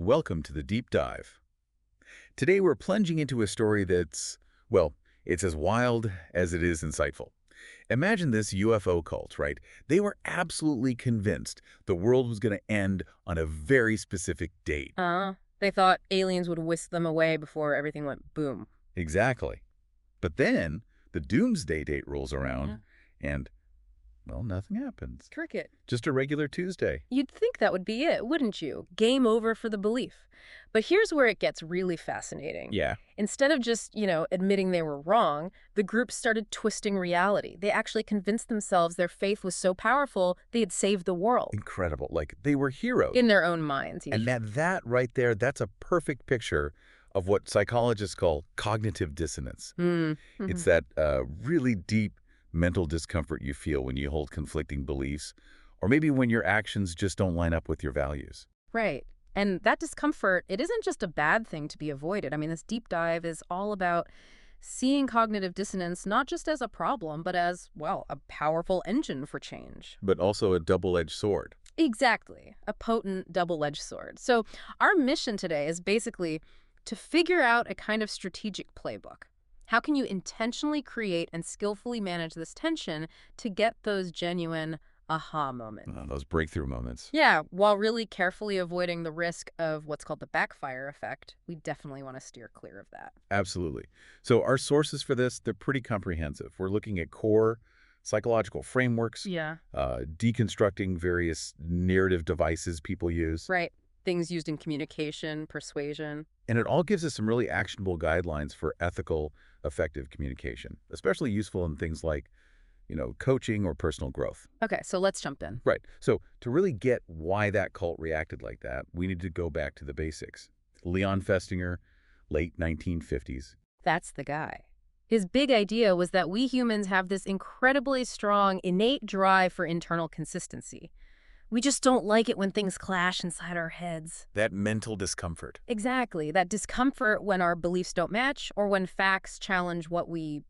Welcome to the Deep Dive. Today we're plunging into a story that's, well, it's as wild as it is insightful. Imagine this UFO cult, right? They were absolutely convinced the world was going to end on a very specific date. They thought aliens would whisk them away before everything went boom. Exactly. But then the doomsday date rolls around and, well, nothing happens. Cricket. Just a regular Tuesday. You'd think that would be it, wouldn't you? Game over for the belief. But here's where it gets really fascinating. Yeah. Instead of just, admitting they were wrong, the group started twisting reality. They actually convinced themselves their faith was so powerful they had saved the world. Incredible. Like, they were heroes. In their own minds. And that right there, that's a perfect picture of what psychologists call cognitive dissonance. Mm-hmm. It's that really deep mental discomfort you feel when you hold conflicting beliefs, or maybe when your actions just don't line up with your values. Right. And that discomfort, it isn't just a bad thing to be avoided. I mean, this deep dive is all about seeing cognitive dissonance not just as a problem, but as, well, a powerful engine for change. But also a double-edged sword. Exactly. A potent double-edged sword. So our mission today is basically to figure out a kind of strategic playbook. How can you intentionally create and skillfully manage this tension to get those genuine aha moments? Those breakthrough moments. Yeah, while really carefully avoiding the risk of what's called the backfire effect. We definitely want to steer clear of that. Absolutely. So our sources for this, they're pretty comprehensive. We're looking at core psychological frameworks, deconstructing various narrative devices people use. Right. Things used in communication, persuasion. And it all gives us some really actionable guidelines for ethical, effective communication, especially useful in things like, coaching or personal growth. Okay, so let's jump in. Right. So to really get why that cult reacted like that, we need to go back to the basics. Leon Festinger, late 1950s. That's the guy. His big idea was that we humans have this incredibly strong, innate drive for internal consistency. We just don't like it when things clash inside our heads. That mental discomfort. Exactly. That discomfort when our beliefs don't match or when facts challenge what we,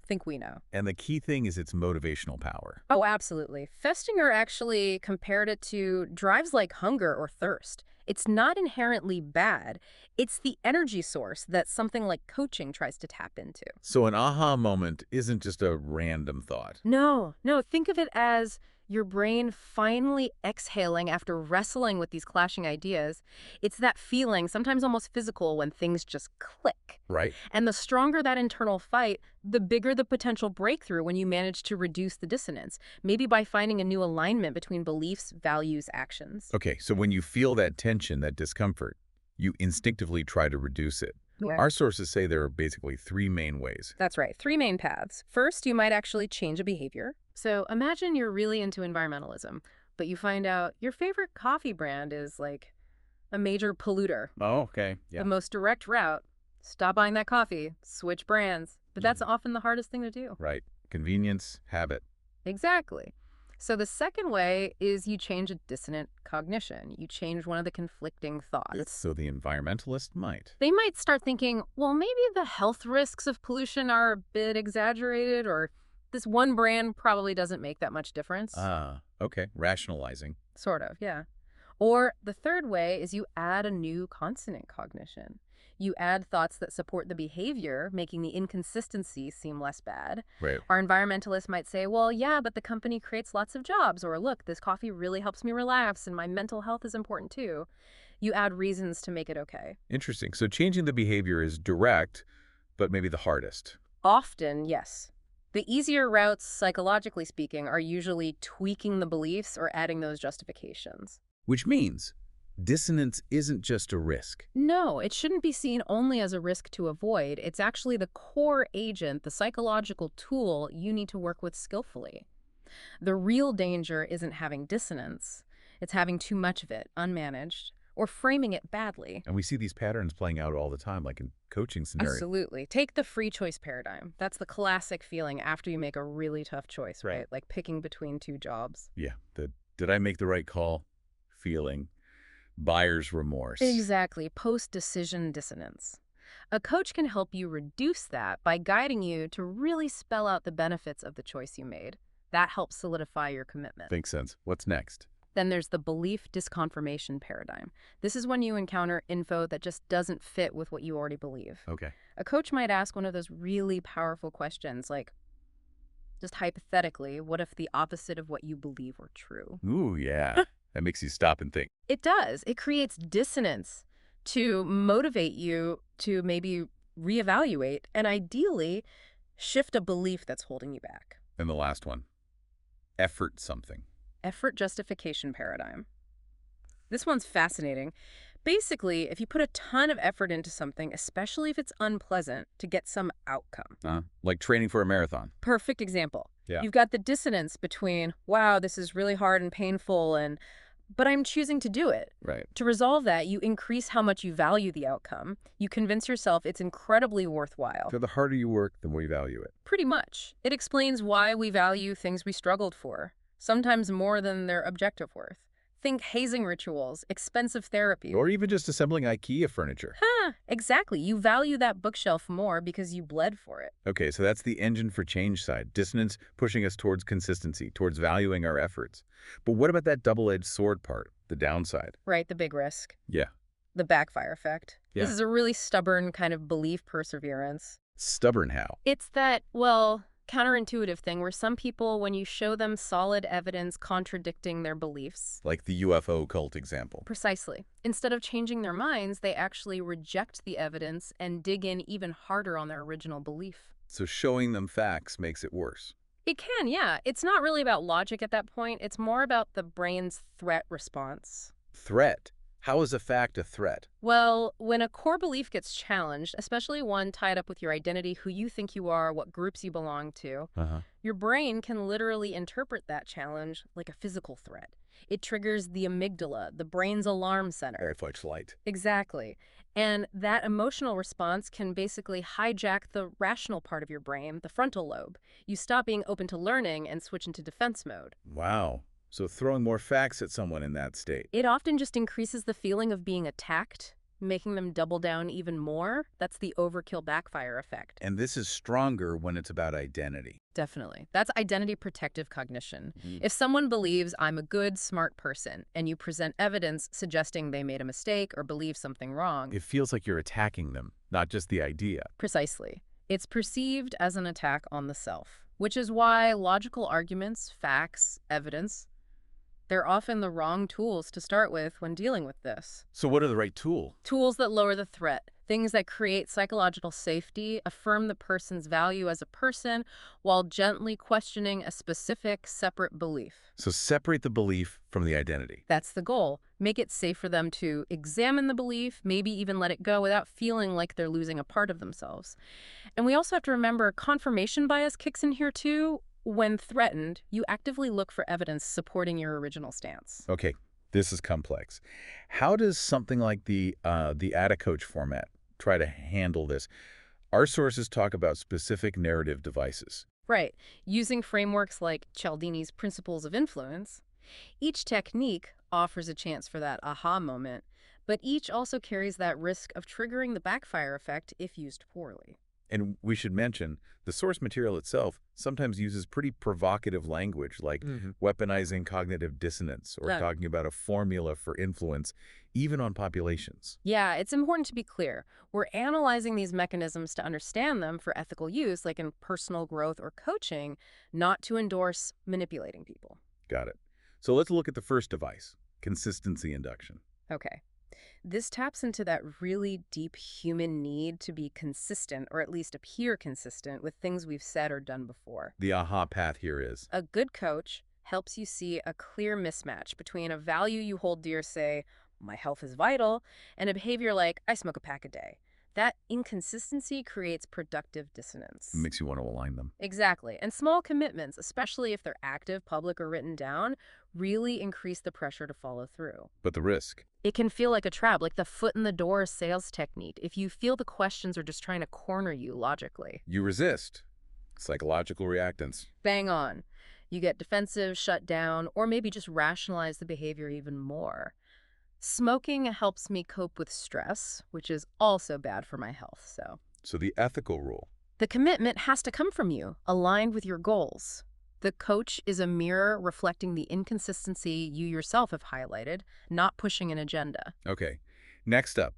think we know. And the key thing is its motivational power. Oh, absolutely. Festinger actually compared it to drives like hunger or thirst. It's not inherently bad. It's the energy source that something like coaching tries to tap into. So an aha moment isn't just a random thought. No. Think of it as your brain finally exhaling after wrestling with these clashing ideas. It's that feeling, sometimes almost physical, when things just click. Right. And the stronger that internal fight, the bigger the potential breakthrough when you manage to reduce the dissonance, maybe by finding a new alignment between beliefs, values, actions. Okay, so when you feel that tension, that discomfort, you instinctively try to reduce it. Yeah. Our sources say there are basically three main ways. That's right, three main paths. First, you might actually change a behavior. So imagine you're really into environmentalism, but you find out your favorite coffee brand is like a major polluter. Oh, okay. Yeah. The most direct route, stop buying that coffee, switch brands. But that's often the hardest thing to do. Right. Convenience, habit. Exactly. So the second way is you change a dissonant cognition. You change one of the conflicting thoughts. So the environmentalist might. They might start thinking, well, maybe the health risks of pollution are a bit exaggerated, or this one brand probably doesn't make that much difference. Okay. Rationalizing. Sort of, yeah. Or the third way is you add a new consonant cognition. You add thoughts that support the behavior, making the inconsistency seem less bad. Right. Our environmentalists might say, well, yeah, but the company creates lots of jobs. Or look, this coffee really helps me relax and my mental health is important too. You add reasons to make it okay. Interesting. So changing the behavior is direct, but maybe the hardest. Often, yes. The easier routes, psychologically speaking, are usually tweaking the beliefs or adding those justifications. Which means dissonance isn't just a risk. No, it shouldn't be seen only as a risk to avoid. It's actually the core agent, the psychological tool you need to work with skillfully. The real danger isn't having dissonance. It's having too much of it, unmanaged, or framing it badly. And we see these patterns playing out all the time, like in coaching scenarios. Absolutely. Take the free choice paradigm. That's the classic feeling after you make a really tough choice, right? Like picking between two jobs. Yeah. Did I make the right call? Feeling. Buyer's remorse. Exactly. Post-decision dissonance. A coach can help you reduce that by guiding you to really spell out the benefits of the choice you made. That helps solidify your commitment. Makes sense. What's next? Then there's the belief disconfirmation paradigm. This is when you encounter info that just doesn't fit with what you already believe. Okay. A coach might ask one of those really powerful questions like, just hypothetically, what if the opposite of what you believe were true? Ooh, yeah. That makes you stop and think. It does. It creates dissonance to motivate you to maybe reevaluate and ideally shift a belief that's holding you back. And the last one, effort something. Effort justification paradigm. This one's fascinating. Basically, if you put a ton of effort into something, especially if it's unpleasant, to get some outcome. Like training for a marathon. Perfect example. Yeah. You've got the dissonance between, wow, this is really hard and painful, but I'm choosing to do it. Right. To resolve that, you increase how much you value the outcome. You convince yourself it's incredibly worthwhile. So the harder you work, the more you value it. Pretty much. It explains why we value things we struggled for, sometimes more than their objective worth. Think hazing rituals, expensive therapy. Or even just assembling IKEA furniture. Exactly. You value that bookshelf more because you bled for it. Okay, so that's the engine for change side. Dissonance pushing us towards consistency, towards valuing our efforts. But what about that double-edged sword part, the downside? Right, the big risk. Yeah. The backfire effect. Yeah. This is a really stubborn kind of belief perseverance. Stubborn how? It's that, well, counterintuitive thing where some people, when you show them solid evidence contradicting their beliefs. Like the UFO cult example. Precisely. Instead of changing their minds, they actually reject the evidence and dig in even harder on their original belief. So showing them facts makes it worse. It can, yeah. It's not really about logic at that point. It's more about the brain's threat response. Threat? How is a fact a threat? Well, when a core belief gets challenged, especially one tied up with your identity, who you think you are, what groups you belong to, your brain can literally interpret that challenge like a physical threat. It triggers the amygdala, the brain's alarm center. Very fight flight. Exactly. And that emotional response can basically hijack the rational part of your brain, the frontal lobe. You stop being open to learning and switch into defense mode. Wow. So throwing more facts at someone in that state. It often just increases the feeling of being attacked, making them double down even more. That's the overkill backfire effect. And this is stronger when it's about identity. Definitely. That's identity protective cognition. If someone believes I'm a good, smart person, and you present evidence suggesting they made a mistake or believe something wrong. It feels like you're attacking them, not just the idea. Precisely. It's perceived as an attack on the self, which is why logical arguments, facts, evidence, they're often the wrong tools to start with when dealing with this. So what are the right tools? Tools that lower the threat, things that create psychological safety, affirm the person's value as a person, while gently questioning a specific, separate belief. So separate the belief from the identity. That's the goal. Make it safe for them to examine the belief, maybe even let it go without feeling like they're losing a part of themselves. And we also have to remember confirmation bias kicks in here too. When threatened, you actively look for evidence supporting your original stance. Okay, this is complex. How does something like the Inoculation format try to handle this? Our sources talk about specific narrative devices. Right. Using frameworks like Cialdini's principles of influence, each technique offers a chance for that aha moment, but each also carries that risk of triggering the backfire effect if used poorly. And we should mention, the source material itself sometimes uses pretty provocative language, like weaponizing cognitive dissonance or talking about a formula for influence, even on populations. Yeah, it's important to be clear. We're analyzing these mechanisms to understand them for ethical use, like in personal growth or coaching, not to endorse manipulating people. Got it. So let's look at the first device, consistency induction. Okay. This taps into that really deep human need to be consistent, or at least appear consistent, with things we've said or done before. The aha path here is A good coach helps you see a clear mismatch between a value you hold dear, say, my health is vital, and a behavior like, I smoke a pack a day. That inconsistency creates productive dissonance. makes you want to align them. Exactly. And small commitments, especially if they're active, public, or written down, really increase the pressure to follow through. But the risk? It can feel like a trap, like the foot in the door sales technique, if you feel the questions are just trying to corner you logically. You resist. Psychological reactance. Bang on. You get defensive, shut down, or maybe just rationalize the behavior even more. Smoking helps me cope with stress, which is also bad for my health, so. So the ethical rule. The commitment has to come from you, aligned with your goals. The coach is a mirror reflecting the inconsistency you yourself have highlighted, not pushing an agenda. Okay. Next up,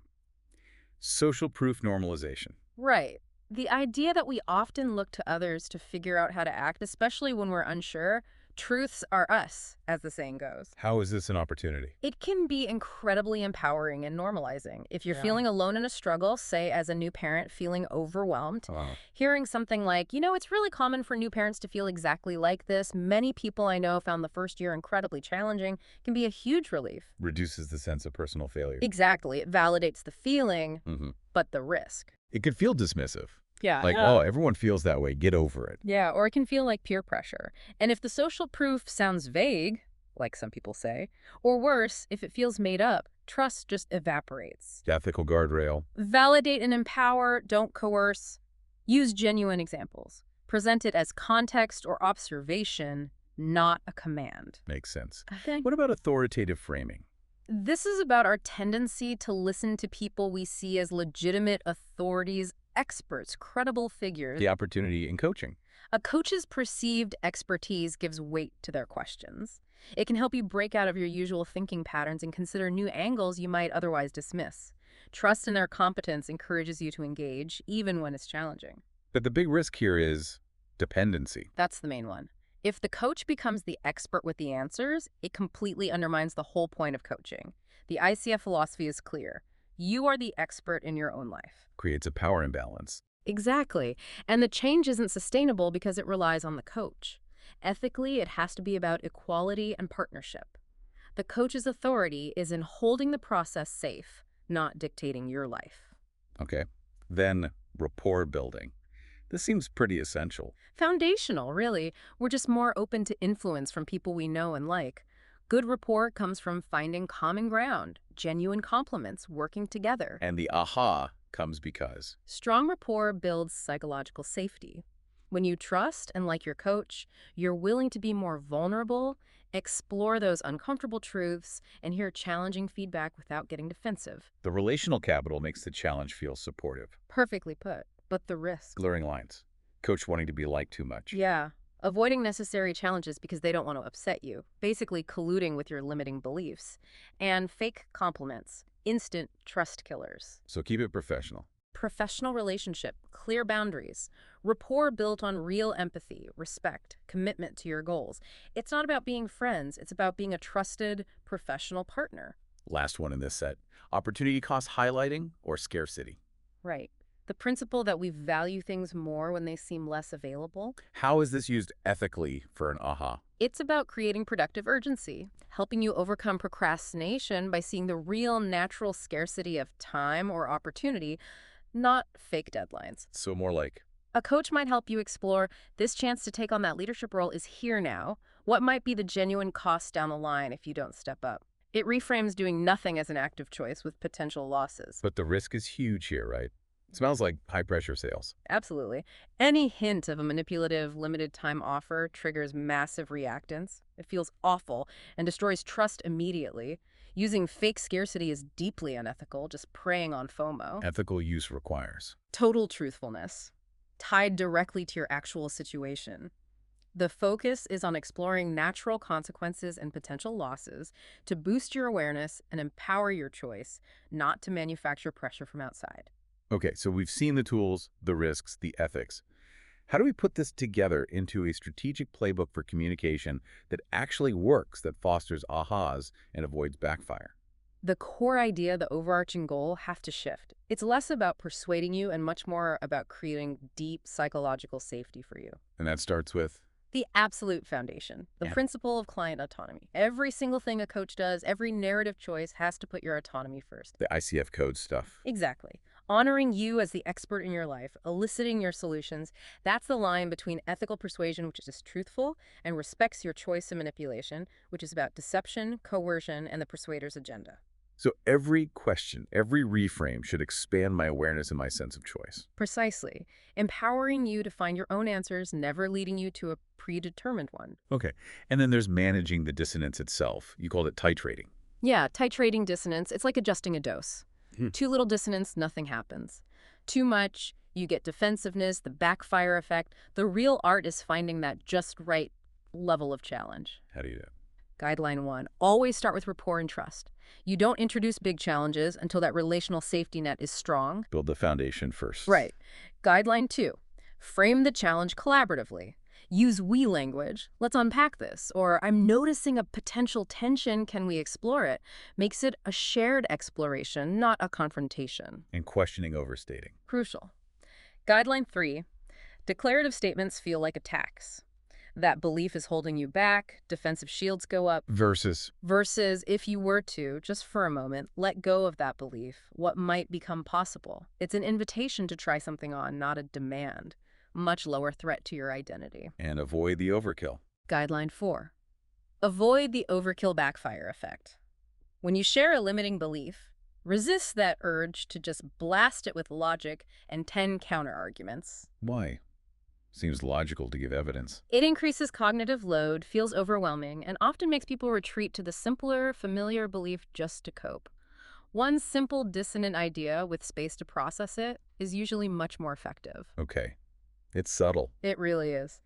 social proof normalization. Right. The idea that we often look to others to figure out how to act, especially when we're unsure, truths are us, as the saying goes. How is this an opportunity? It can be incredibly empowering and normalizing. If you're Yeah. feeling alone in a struggle, say as a new parent feeling overwhelmed, hearing something like, it's really common for new parents to feel exactly like this. Many people I know found the first year incredibly challenging, can be a huge relief. Reduces the sense of personal failure. Exactly. It validates the feeling, but the risk. It could feel dismissive. Yeah. Like, oh, everyone feels that way. Get over it. Yeah, or it can feel like peer pressure. And if the social proof sounds vague, like some people say, or worse, if it feels made up, trust just evaporates. Ethical guardrail. Validate and empower, don't coerce. Use genuine examples. Present it as context or observation, not a command. Makes sense. Okay. What about authoritative framing? This is about our tendency to listen to people we see as legitimate authorities, experts, credible figures. The opportunity in coaching. A coach's perceived expertise gives weight to their questions. It can help you break out of your usual thinking patterns and consider new angles you might otherwise dismiss. Trust in their competence encourages you to engage, even when it's challenging. But the big risk here is dependency. That's the main one. If the coach becomes the expert with the answers, it completely undermines the whole point of coaching. The ICF philosophy is clear. You are the expert in your own life. Creates a power imbalance. Exactly. And the change isn't sustainable because it relies on the coach. Ethically, it has to be about equality and partnership. The coach's authority is in holding the process safe, not dictating your life. Okay. Then rapport building. This seems pretty essential. Foundational, really. We're just more open to influence from people we know and like. Good rapport comes from finding common ground, genuine compliments, working together. And the aha comes because. Strong rapport builds psychological safety. When you trust and like your coach, you're willing to be more vulnerable, explore those uncomfortable truths, and hear challenging feedback without getting defensive. The relational capital makes the challenge feel supportive. Perfectly put. But the risk. Blurring lines. Coach wanting to be liked too much. Yeah. Avoiding necessary challenges because they don't want to upset you. Basically colluding with your limiting beliefs. And fake compliments. Instant trust killers. So keep it professional. Professional relationship. Clear boundaries. Rapport built on real empathy, respect, commitment to your goals. It's not about being friends. It's about being a trusted professional partner. Last one in this set. Opportunity cost highlighting or scarcity. Right. The principle that we value things more when they seem less available. How is this used ethically for an aha? It's about creating productive urgency, helping you overcome procrastination by seeing the real natural scarcity of time or opportunity, not fake deadlines. So more like. A coach might help you explore this chance to take on that leadership role is here now. What might be the genuine cost down the line if you don't step up? It reframes doing nothing as an active choice with potential losses. But the risk is huge here, right? Smells like high-pressure sales. Absolutely. Any hint of a manipulative, limited-time offer triggers massive reactance. It feels awful and destroys trust immediately. Using fake scarcity is deeply unethical, just preying on FOMO. Ethical use requires. Total truthfulness, tied directly to your actual situation. The focus is on exploring natural consequences and potential losses to boost your awareness and empower your choice, not to manufacture pressure from outside. Okay, so we've seen the tools, the risks, the ethics. How do we put this together into a strategic playbook for communication that actually works, that fosters ahas and avoids backfire? The core idea, the overarching goal, have to shift. It's less about persuading you and much more about creating deep psychological safety for you. And that starts with? The absolute foundation, the principle of client autonomy. Every single thing a coach does, every narrative choice has to put your autonomy first. The ICF code stuff. Exactly. Honoring you as the expert in your life, eliciting your solutions, that's the line between ethical persuasion, which is truthful, and respects your choice and manipulation, which is about deception, coercion, and the persuader's agenda. So every question, every reframe should expand my awareness and my sense of choice. Precisely. Empowering you to find your own answers, never leading you to a predetermined one. Okay. And then there's managing the dissonance itself. You called it titrating. Yeah, titrating dissonance. It's like adjusting a dose. Too little dissonance, nothing happens. Too much, you get defensiveness, the backfire effect. The real art is finding that just right level of challenge. How do you do it? Guideline 1, always start with rapport and trust. You don't introduce big challenges until that relational safety net is strong. Build the foundation first. Right. Guideline 2, frame the challenge collaboratively. Use we language. Let's unpack this. Or I'm noticing a potential tension. Can we explore it? Makes it a shared exploration, not a confrontation. And questioning overstating. Crucial. Guideline 3, declarative statements feel like attacks. That belief is holding you back, defensive shields go up. Versus If you were to, just for a moment, let go of that belief, what might become possible? It's an invitation to try something on, not a demand. Much lower threat to your identity. and avoid the overkill. Guideline 4, avoid the overkill backfire effect. When you share a limiting belief, resist that urge to just blast it with logic and 10 counterarguments. Why? Seems logical to give evidence. It increases cognitive load, feels overwhelming, and often makes people retreat to the simpler, familiar belief just to cope. One simple dissonant idea with space to process it is usually much more effective. Okay. It's subtle. It really is.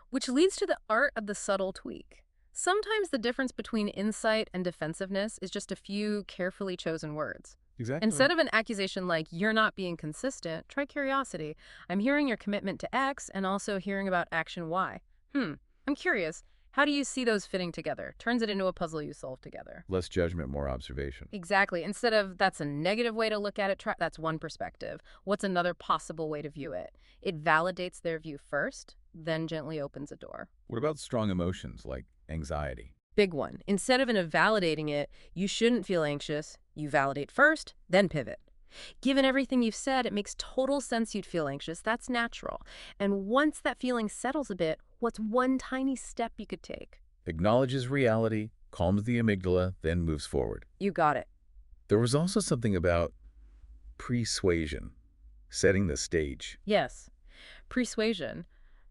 Which leads to the art of the subtle tweak. Sometimes the difference between insight and defensiveness is just a few carefully chosen words. Exactly. Instead of an accusation like, you're not being consistent, try curiosity. I'm hearing your commitment to X and also hearing about action Y. I'm curious. How do you see those fitting together? Turns it into a puzzle you solve together. Less judgment, more observation. Exactly. Instead of, that's a negative way to look at it, that's one perspective. What's another possible way to view it? It validates their view first, then gently opens a door. What about strong emotions like anxiety? Big one. Instead of invalidating it, you shouldn't feel anxious. You validate first, then pivot. Given everything you've said, it makes total sense you'd feel anxious. That's natural. And once that feeling settles a bit, what's one tiny step you could take? Acknowledges reality, calms the amygdala, then moves forward. You got it. There was also something about persuasion, setting the stage. Yes. Persuasion.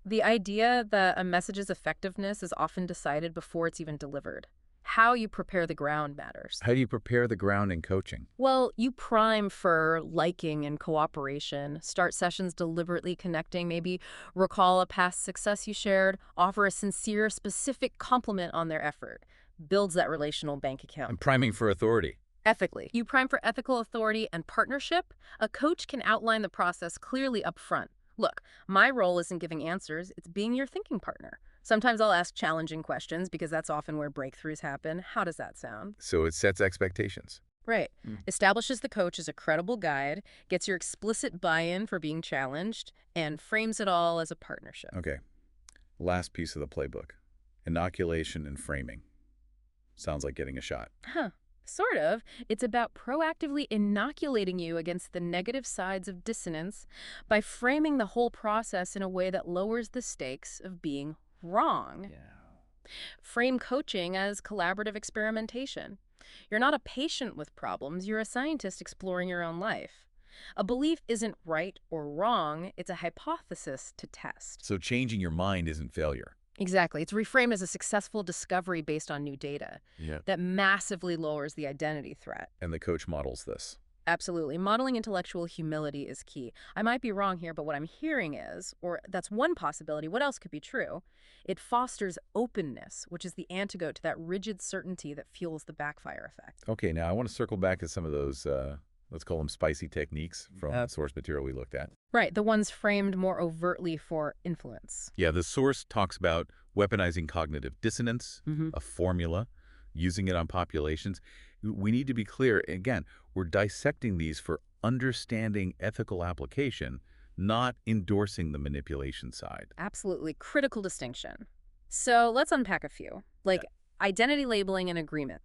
The idea that a message's effectiveness is often decided before it's even delivered. How you prepare the ground matters. How do you prepare the ground in coaching? Well, you prime for liking and cooperation, start sessions deliberately connecting, maybe recall a past success you shared, offer a sincere, specific compliment on their effort. Builds that relational bank account. And priming for authority. Ethically. You prime for ethical authority and partnership. A coach can outline the process clearly up front. Look, my role isn't giving answers, it's being your thinking partner. Sometimes I'll ask challenging questions because that's often where breakthroughs happen. How does that sound? So it sets expectations. Right. Establishes the coach as a credible guide, gets your explicit buy-in for being challenged, and frames it all as a partnership. Okay. Last piece of the playbook. Inoculation and framing. Sounds like getting a shot. Sort of. It's about proactively inoculating you against the negative sides of dissonance by framing the whole process in a way that lowers the stakes of being wrong. Frame coaching as collaborative experimentation. You're not a patient with problems, you're a scientist exploring your own life. A belief isn't right or wrong, it's a hypothesis to test. So changing your mind isn't failure. Exactly. It's reframed as a successful discovery based on new data. That massively lowers the identity threat. And the coach models this. Absolutely. Modeling intellectual humility is key. I might be wrong here, but what I'm hearing is, or that's one possibility, what else could be true? It fosters openness, which is the antidote to that rigid certainty that fuels the backfire effect. Okay, now I want to circle back to some of those, let's call them spicy techniques from the source material we looked at. Right, the ones framed more overtly for influence. Yeah, the source talks about weaponizing cognitive dissonance, a formula, using it on populations. We need to be clear, again, we're dissecting these for understanding ethical application, not endorsing the manipulation side. Absolutely. Critical distinction. So let's unpack a few, like identity labeling and agreement.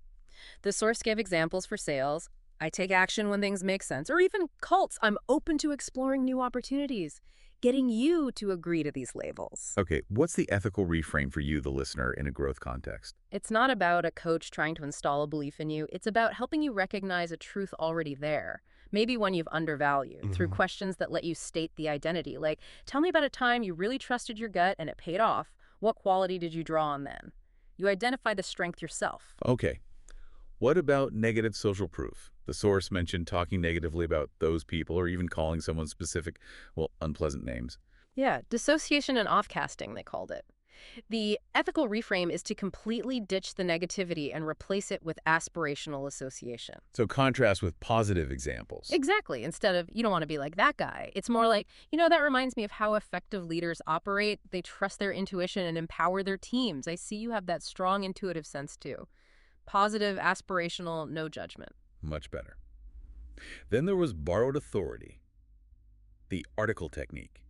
The source gave examples for sales. I take action when things make sense, or even cults. I'm open to exploring new opportunities. Getting you to agree to these labels. Okay, what's the ethical reframe for you, the listener, in a growth context? It's not about a coach trying to install a belief in you. It's about helping you recognize a truth already there, maybe one you've undervalued, through questions that let you state the identity. Like, tell me about a time you really trusted your gut and it paid off. What quality did you draw on then? You identify the strength yourself. Okay. What about negative social proof? The source mentioned talking negatively about those people or even calling someone specific, well, unpleasant names. Yeah, dissociation and offcasting, they called it. The ethical reframe is to completely ditch the negativity and replace it with aspirational association. So contrast with positive examples. Exactly. Instead of, you don't want to be like that guy. It's more like, that reminds me of how effective leaders operate. They trust their intuition and empower their teams. I see you have that strong intuitive sense too. Positive, aspirational, no judgment. Much better. Then there was borrowed authority, the article technique,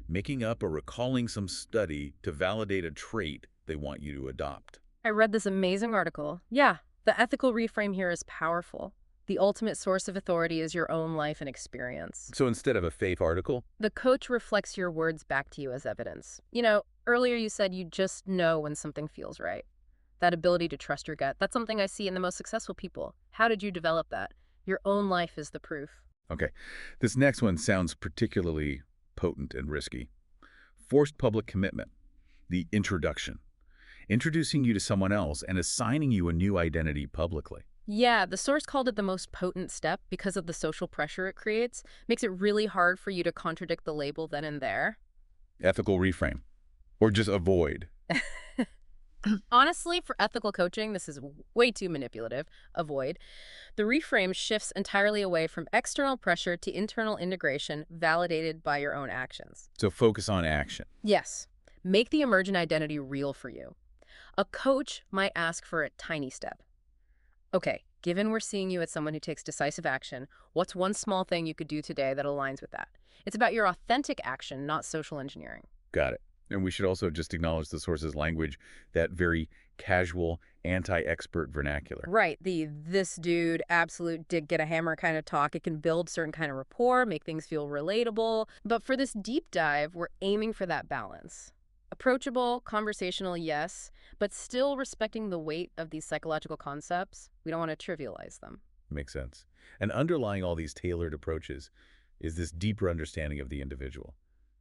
making up or recalling some study to validate a trait they want you to adopt. I read this amazing article. Yeah, the ethical reframe here is powerful. The ultimate source of authority is your own life and experience. So instead of a faith article, The coach reflects your words back to you as evidence. Earlier you said you just know when something feels right. That ability to trust your gut, that's something I see in the most successful people. How did you develop that? Your own life is the proof. okay, this next one sounds particularly potent and risky. Forced public commitment, the introduction, introducing you to someone else and assigning you a new identity publicly. Yeah, the source called it the most potent step because of the social pressure it creates. Makes it really hard for you to contradict the label then and there. Ethical reframe, or just avoid. Honestly, for ethical coaching, this is way too manipulative. Avoid. The reframe shifts entirely away from external pressure to internal integration validated by your own actions. So focus on action. Yes, make the emergent identity real for you. A coach might ask for a tiny step. Okay, given we're seeing you as someone who takes decisive action, what's one small thing you could do today that aligns with that? It's about your authentic action, not social engineering. Got it. And we should also just acknowledge the source's language, that very casual, anti-expert vernacular. Right, this dude, absolute dig, get a hammer kind of talk. It can build certain kind of rapport, make things feel relatable. But for this deep dive, we're aiming for that balance. Approachable, conversational, yes, but still respecting the weight of these psychological concepts. We don't want to trivialize them. Makes sense. And underlying all these tailored approaches is this deeper understanding of the individual.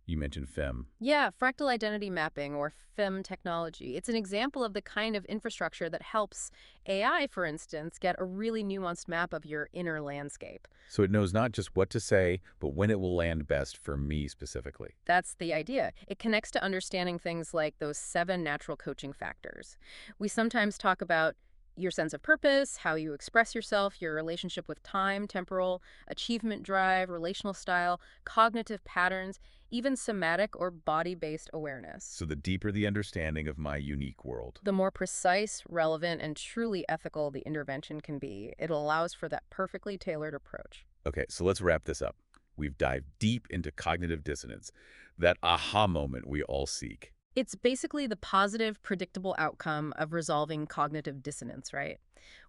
You mentioned FEM. Yeah, fractal identity mapping, or FEM technology. It's an example of the kind of infrastructure that helps AI, for instance, get a really nuanced map of your inner landscape. So it knows not just what to say, but when it will land best for me specifically. That's the idea. It connects to understanding things like those 7 natural coaching factors. We sometimes talk about your sense of purpose, how you express yourself, your relationship with time, temporal, achievement drive, relational style, cognitive patterns, even somatic or body-based awareness. So the deeper the understanding of my unique world. The more precise, relevant, and truly ethical the intervention can be, it allows for that perfectly tailored approach. Okay, so let's wrap this up. We've dived deep into cognitive dissonance, that aha moment we all seek. It's basically the positive, predictable outcome of resolving cognitive dissonance, right?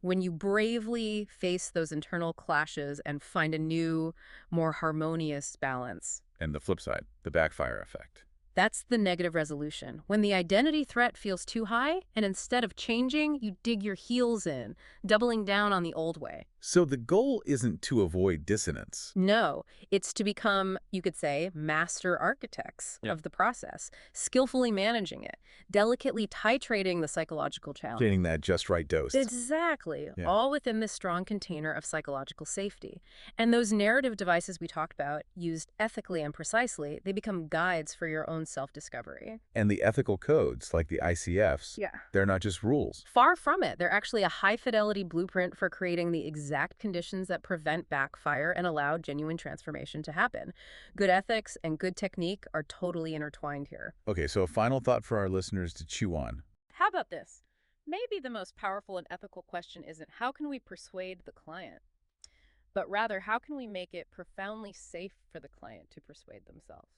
When you bravely face those internal clashes and find a new, more harmonious balance. And the flip side, the backfire effect. That's the negative resolution. When the identity threat feels too high, and instead of changing, you dig your heels in, doubling down on the old way. So the goal isn't to avoid dissonance. No, it's to become, you could say, master architects of the process, skillfully managing it, delicately titrating the psychological challenge. Getting that just right dose. Exactly. Yeah. All within this strong container of psychological safety. And those narrative devices we talked about, used ethically and precisely, they become guides for your own self-discovery. And the ethical codes, like the ICFs, they're not just rules. Far from it. They're actually a high-fidelity blueprint for creating the exact conditions that prevent backfire and allow genuine transformation to happen. Good ethics and good technique are totally intertwined here. Okay, so a final thought for our listeners to chew on. How about this? Maybe the most powerful and ethical question isn't how can we persuade the client, but rather how can we make it profoundly safe for the client to persuade themselves?